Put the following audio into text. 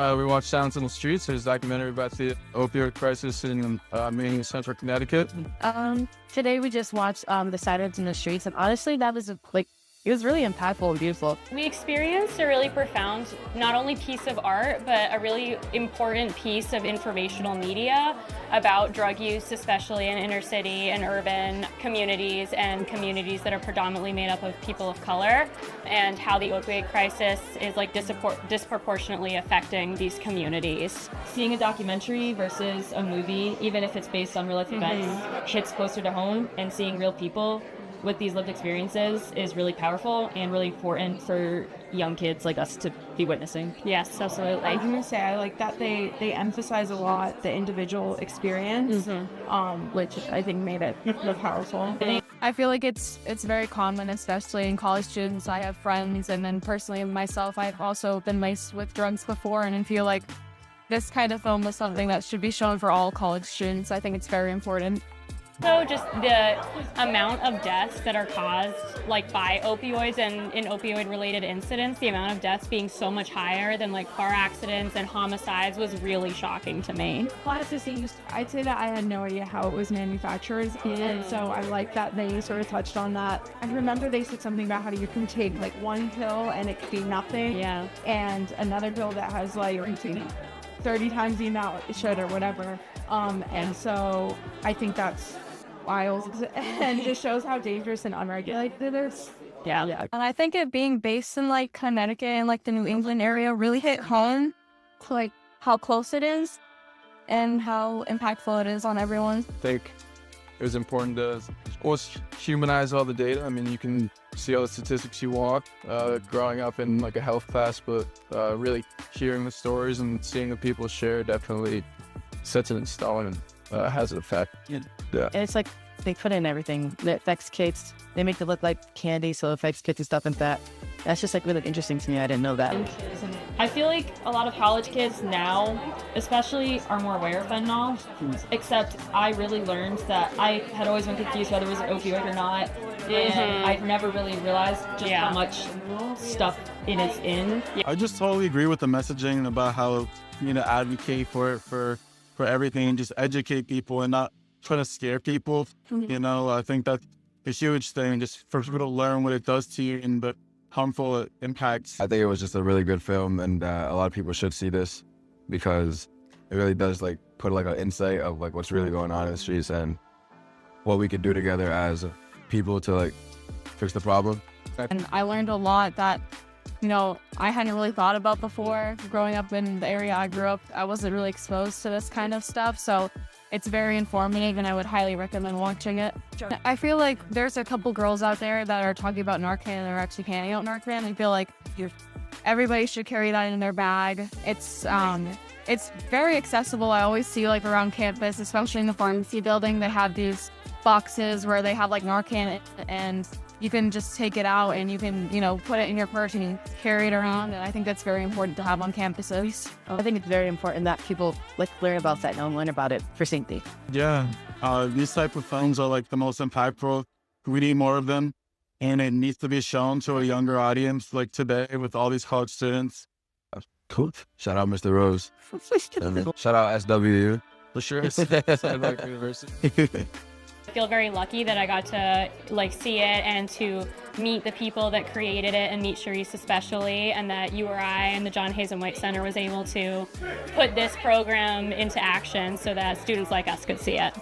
We watched Sounds in the Streets. There's a documentary about the opioid crisis in mainly central Connecticut. Today we just watched the Silence in the Streets, and honestly, that was it was really impactful and beautiful. We experienced a really profound, not only piece of art, but a really important piece of informational media about drug use, especially in inner city and urban communities and communities that are predominantly made up of people of color, and how the opioid crisis is like disproportionately affecting these communities. Seeing a documentary versus a movie, even if it's based on real life events, hits closer to home, and seeing real people with these lived experiences is really powerful and really important for young kids like us to be witnessing. Yes, absolutely. I'm gonna say I like that they emphasize a lot the individual experience, which I think made it more powerful. I feel like it's very common, especially in college students. I have friends, and then personally myself, I've also been laced with drugs before, and I feel like this kind of film was something that should be shown for all college students. I think it's very important. So just the amount of deaths that are caused like by opioids and in opioid related incidents, the amount of deaths being so much higher than like car accidents and homicides was really shocking to me. I'd say that I had no idea how it was manufactured, and so I like that they sort of touched on that. I remember they said something about how you can take like one pill and it could be nothing, and another pill that has like 30 times the amount it should or whatever. And so I think that's wild, and it just shows how dangerous and unregulated it is. Yeah. And I think it being based in like Connecticut and like the New England area really hit home to like how close it is and how impactful it is on everyone. I think it was important to almost humanize all the data. I mean, you can see all the statistics you want growing up in like a health class, but really hearing the stories and seeing the people share definitely sets it in stone and has an effect. Yeah. And it's like they put in everything that affects kids. They make it look like candy, so it affects kids and stuff like that. That's just like really interesting to me. I didn't know that. I feel like a lot of college kids now, especially, are more aware of fentanyl, except I really learned that I had always been confused whether it was an opioid or not, and I'd never really realized just how much stuff it is in. I just totally agree with the messaging about how, advocate for everything and just educate people and not try to scare people. I think that's a huge thing, just for people to learn what it does to you and the harmful impacts. I think it was just a really good film, and a lot of people should see this because it really does like put like an insight of like what's really going on in the streets and what we could do together as people to like fix the problem. And I learned a lot that I hadn't really thought about before. Growing up in the area I grew up, I wasn't really exposed to this kind of stuff, so it's very informative, and I would highly recommend watching it. I feel like there's a couple girls out there that are talking about Narcan and they're actually handing out Narcan. I feel like everybody should carry that in their bag. It's very accessible. I always see like around campus, especially in the pharmacy building, they have these boxes where they have like Narcan, and you can just take it out and you can, put it in your purse and carry it around. And I think that's very important to have on campuses. I think it's very important that people learn about fentanyl and learn about it for safety. Yeah, these type of films are like the most impactful. We need more of them, and it needs to be shown to a younger audience like today with all these college students. Cool. Shout out Mr. Rose. Shout out SW. For sure. Sidewalk University. I feel very lucky that I got to see it and to meet the people that created it and meet Sharece especially, and that URI and the John Hazen White Center was able to put this program into action so that students like us could see it.